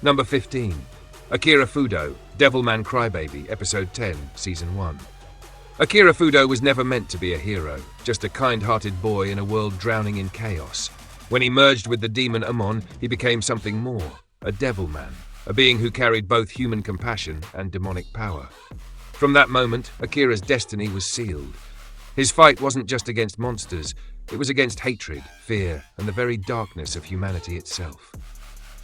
Number 15. Akira Fudo, Devilman Crybaby, Episode 10, Season 1. Akira Fudo was never meant to be a hero, just a kind-hearted boy in a world drowning in chaos. When he merged with the demon Amon, he became something more, a Devilman, a being who carried both human compassion and demonic power. From that moment, Akira's destiny was sealed. His fight wasn't just against monsters, it was against hatred, fear, and the very darkness of humanity itself.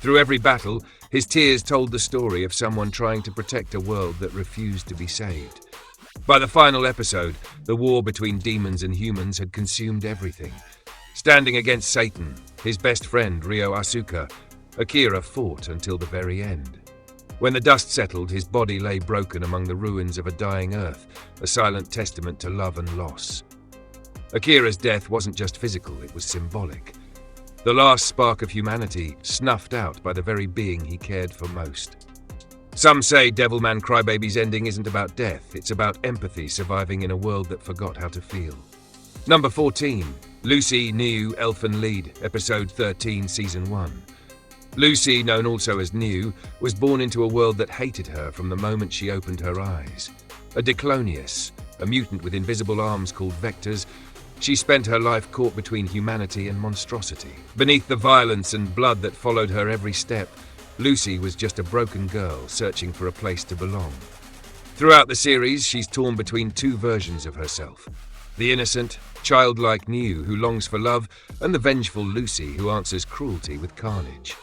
Through every battle, his tears told the story of someone trying to protect a world that refused to be saved. By the final episode, the war between demons and humans had consumed everything. Standing against Satan, his best friend Ryo Asuka, Akira fought until the very end. When the dust settled, his body lay broken among the ruins of a dying earth, a silent testament to love and loss. Akira's death wasn't just physical, it was symbolic. The last spark of humanity snuffed out by the very being he cared for most. Some say Devilman Crybaby's ending isn't about death, it's about empathy surviving in a world that forgot how to feel. Number 14. Lucy Niu Elfen Lied, Episode 13, Season 1. Lucy, known also as Niu, was born into a world that hated her from the moment she opened her eyes. A Diclonius, a mutant with invisible arms called vectors, she spent her life caught between humanity and monstrosity. Beneath the violence and blood that followed her every step, Lucy was just a broken girl searching for a place to belong. Throughout the series, she's torn between two versions of herself. The innocent, childlike Niu who longs for love, and the vengeful Lucy who answers cruelty with carnage.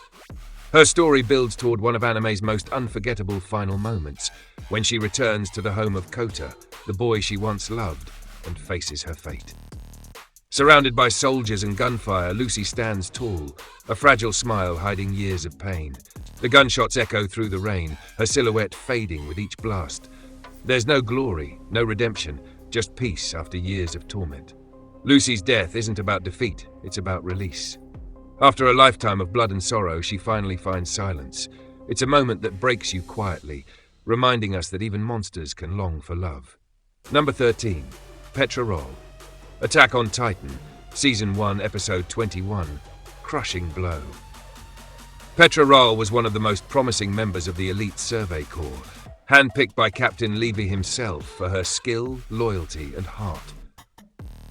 Her story builds toward one of anime's most unforgettable final moments, when she returns to the home of Kota, the boy she once loved, and faces her fate. Surrounded by soldiers and gunfire, Lucy stands tall, a fragile smile hiding years of pain. The gunshots echo through the rain, her silhouette fading with each blast. There's no glory, no redemption, just peace after years of torment. Lucy's death isn't about defeat, it's about release. After a lifetime of blood and sorrow, she finally finds silence. It's a moment that breaks you quietly, reminding us that even monsters can long for love. Number 13. Petra Roll. Attack on Titan, Season 1, Episode 21, Crushing Blow. Petra Roll was one of the most promising members of the elite Survey Corps, handpicked by Captain Levy himself for her skill, loyalty, and heart.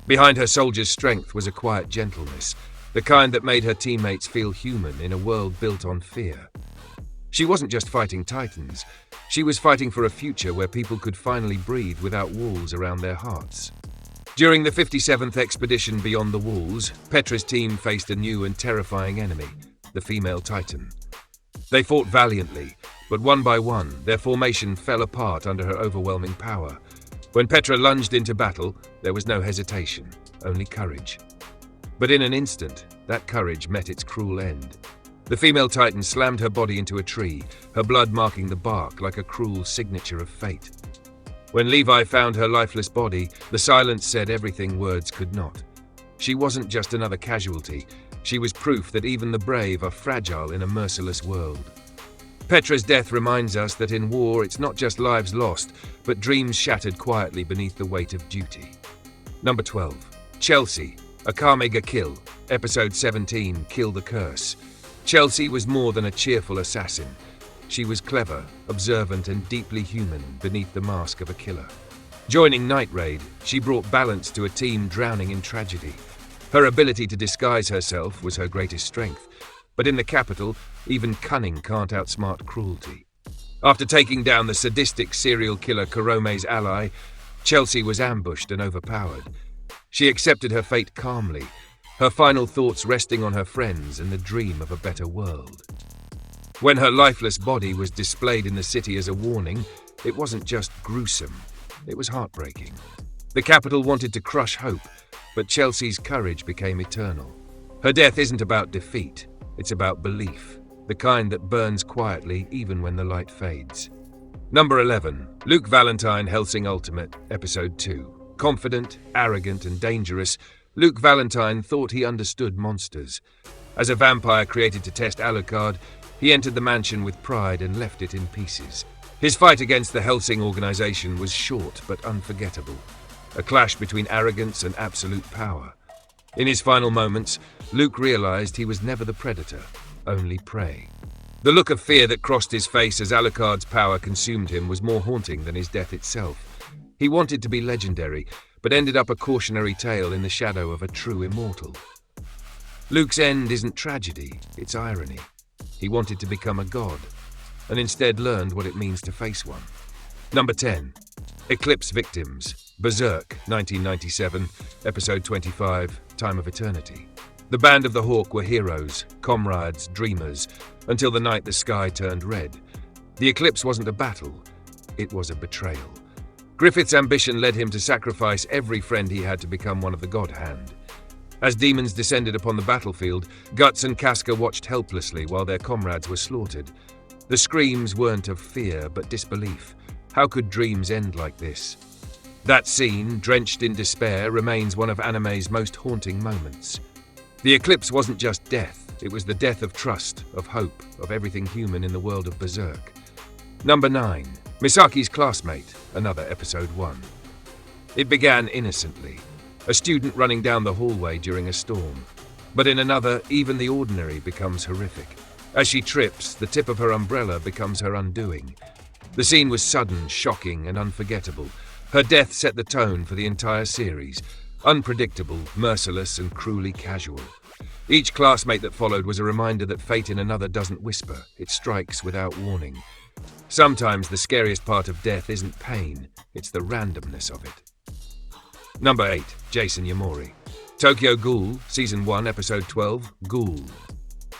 Behind her soldier's strength was a quiet gentleness, the kind that made her teammates feel human in a world built on fear. She wasn't just fighting Titans, she was fighting for a future where people could finally breathe without walls around their hearts. During the 57th expedition beyond the walls, Petra's team faced a new and terrifying enemy, the female Titan. They fought valiantly, but one by one, their formation fell apart under her overwhelming power. When Petra lunged into battle, there was no hesitation, only courage. But in an instant, that courage met its cruel end. The female Titan slammed her body into a tree, her blood marking the bark like a cruel signature of fate. When Levi found her lifeless body, the silence said everything words could not. She wasn't just another casualty, she was proof that even the brave are fragile in a merciless world. Petra's death reminds us that in war it's not just lives lost, but dreams shattered quietly beneath the weight of duty. Number 12. Chelsea, Akame ga Kill, Episode 17, Kill the Curse. Chelsea was more than a cheerful assassin. She was clever, observant, and deeply human beneath the mask of a killer. Joining Night Raid, she brought balance to a team drowning in tragedy. Her ability to disguise herself was her greatest strength, but in the capital, even cunning can't outsmart cruelty. After taking down the sadistic serial killer Kurome's ally, Chelsea was ambushed and overpowered. She accepted her fate calmly, her final thoughts resting on her friends and the dream of a better world. When her lifeless body was displayed in the city as a warning, it wasn't just gruesome, it was heartbreaking. The capital wanted to crush hope, but Chelsea's courage became eternal. Her death isn't about defeat, it's about belief, the kind that burns quietly even when the light fades. Number 11. Luke Valentine Hellsing Ultimate, Episode 2. Confident, arrogant, and dangerous, Luke Valentine thought he understood monsters. As a vampire created to test Alucard, he entered the mansion with pride and left it in pieces. His fight against the Hellsing organization was short but unforgettable, a clash between arrogance and absolute power. In his final moments, Luke realized he was never the predator, only prey. The look of fear that crossed his face as Alucard's power consumed him was more haunting than his death itself. He wanted to be legendary, but ended up a cautionary tale in the shadow of a true immortal. Luke's end isn't tragedy, it's irony. He wanted to become a god, and instead learned what it means to face one. Number 10. Eclipse Victims. Berserk, 1997, Episode 25, Time of Eternity. The Band of the Hawk were heroes, comrades, dreamers, until the night the sky turned red. The eclipse wasn't a battle, it was a betrayal. Griffith's ambition led him to sacrifice every friend he had to become one of the God Hand. As demons descended upon the battlefield, Guts and Casca watched helplessly while their comrades were slaughtered. The screams weren't of fear, but disbelief. How could dreams end like this? That scene, drenched in despair, remains one of anime's most haunting moments. The eclipse wasn't just death, it was the death of trust, of hope, of everything human in the world of Berserk. Number 9. Misaki's Classmate, another Episode 1. It began innocently, a student running down the hallway during a storm. But in another, even the ordinary becomes horrific. As she trips, the tip of her umbrella becomes her undoing. The scene was sudden, shocking, and unforgettable. Her death set the tone for the entire series. Unpredictable, merciless, and cruelly casual. Each classmate that followed was a reminder that fate in another doesn't whisper, it strikes without warning. Sometimes the scariest part of death isn't pain, it's the randomness of it. Number 8. Jason Yamori. Tokyo Ghoul, Season 1, Episode 12, Ghoul.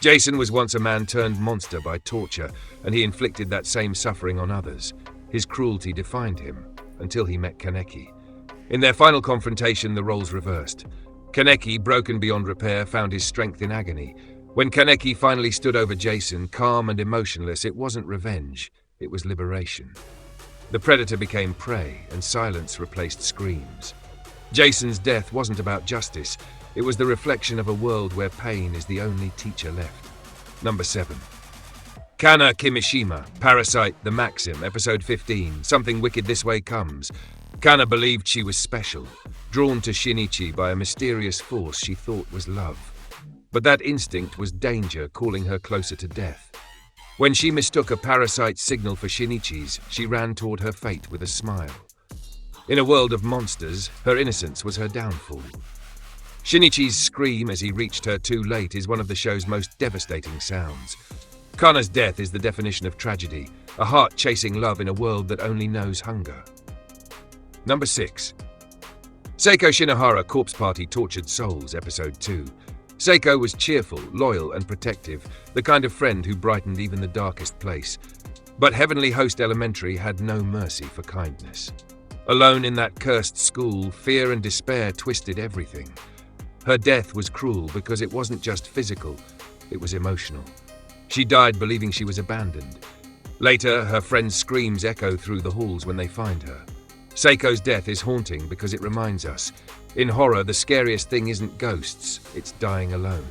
Jason was once a man turned monster by torture, and he inflicted that same suffering on others. His cruelty defined him, until he met Kaneki. In their final confrontation, the roles reversed. Kaneki, broken beyond repair, found his strength in agony. When Kaneki finally stood over Jason, calm and emotionless, it wasn't revenge, it was liberation. The predator became prey, and silence replaced screams. Jason's death wasn't about justice, it was the reflection of a world where pain is the only teacher left. Number 7. Kana Kimishima, Parasite, The Maxim, Episode 15, Something Wicked This Way Comes. Kana believed she was special, drawn to Shinichi by a mysterious force she thought was love. But that instinct was danger calling her closer to death. When she mistook a parasite's signal for Shinichi's, she ran toward her fate with a smile. In a world of monsters, her innocence was her downfall. Shinichi's scream as he reached her too late is one of the show's most devastating sounds. Kana's death is the definition of tragedy, a heart chasing love in a world that only knows hunger. Number 6. Seiko Shinohara Corpse Party Tortured Souls, Episode 2. Seiko was cheerful, loyal, and protective, the kind of friend who brightened even the darkest place. But Heavenly Host Elementary had no mercy for kindness. Alone in that cursed school, fear and despair twisted everything. Her death was cruel because it wasn't just physical, it was emotional. She died believing she was abandoned. Later, her friends' screams echo through the halls when they find her. Seiko's death is haunting because it reminds us, in horror, the scariest thing isn't ghosts, it's dying alone.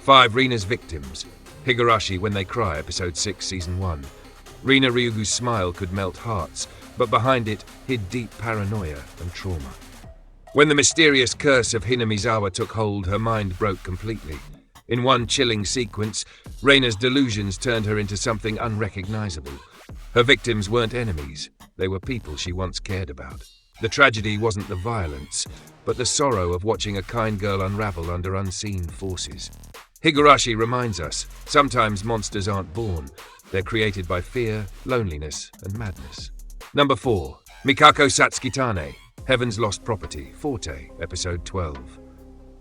5. Rina's Victims. Higurashi When They Cry, Episode 6, Season 1. Rina Ryugu's smile could melt hearts, but behind it hid deep paranoia and trauma. When the mysterious curse of Hinamizawa took hold, her mind broke completely. In one chilling sequence, Reina's delusions turned her into something unrecognizable. Her victims weren't enemies, they were people she once cared about. The tragedy wasn't the violence, but the sorrow of watching a kind girl unravel under unseen forces. Higurashi reminds us, sometimes monsters aren't born, they're created by fear, loneliness, and madness. Number 4. Mikako Satsukitane, Heaven's Lost Property, Forte, Episode 12.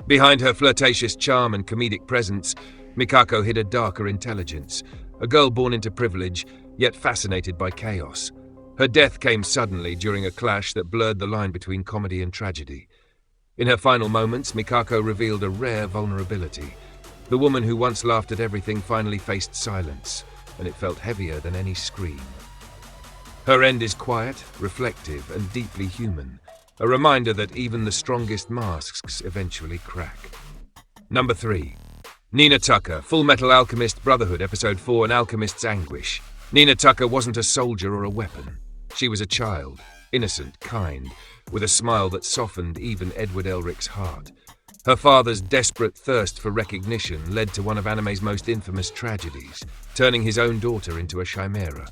Behind her flirtatious charm and comedic presence, Mikako hid a darker intelligence, a girl born into privilege, yet fascinated by chaos. Her death came suddenly during a clash that blurred the line between comedy and tragedy. In her final moments, Mikako revealed a rare vulnerability. The woman who once laughed at everything finally faced silence, and it felt heavier than any scream. Her end is quiet, reflective, and deeply human, a reminder that even the strongest masks eventually crack. Number 3. Nina Tucker, Full Metal Alchemist Brotherhood, Episode 4, An Alchemist's Anguish. Nina Tucker wasn't a soldier or a weapon. She was a child, innocent, kind, with a smile that softened even Edward Elric's heart. Her father's desperate thirst for recognition led to one of anime's most infamous tragedies, turning his own daughter into a chimera.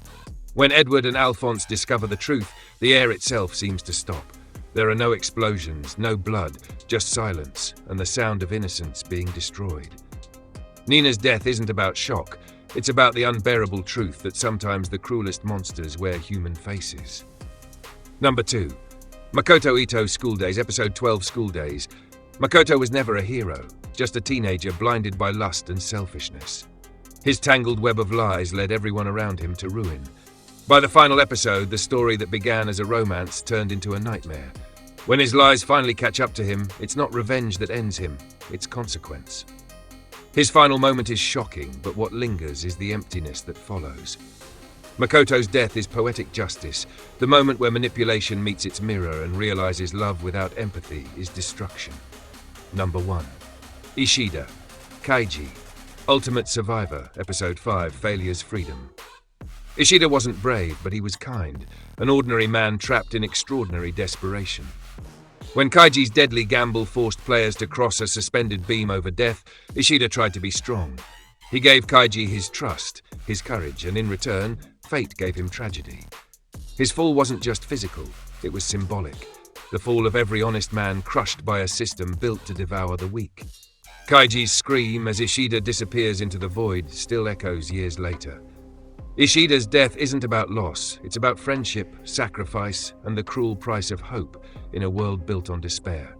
When Edward and Alphonse discover the truth, the air itself seems to stop. There are no explosions, no blood, just silence, and the sound of innocence being destroyed. Nina's death isn't about shock, it's about the unbearable truth that sometimes the cruelest monsters wear human faces. Number 2. Makoto Ito's School Days, Episode 12, School Days. Makoto was never a hero, just a teenager blinded by lust and selfishness. His tangled web of lies led everyone around him to ruin. By the final episode, the story that began as a romance turned into a nightmare. When his lies finally catch up to him, it's not revenge that ends him, it's consequence. His final moment is shocking, but what lingers is the emptiness that follows. Makoto's death is poetic justice, the moment where manipulation meets its mirror and realizes love without empathy is destruction. Number 1. Ishida, Kaiji, Ultimate Survivor, Episode 5, Failure's Freedom. Ishida wasn't brave, but he was kind, an ordinary man trapped in extraordinary desperation. When Kaiji's deadly gamble forced players to cross a suspended beam over death, Ishida tried to be strong. He gave Kaiji his trust, his courage, and in return, fate gave him tragedy. His fall wasn't just physical, it was symbolic. The fall of every honest man crushed by a system built to devour the weak. Kaiji's scream as Ishida disappears into the void still echoes years later. Ishida's death isn't about loss, it's about friendship, sacrifice, and the cruel price of hope in a world built on despair.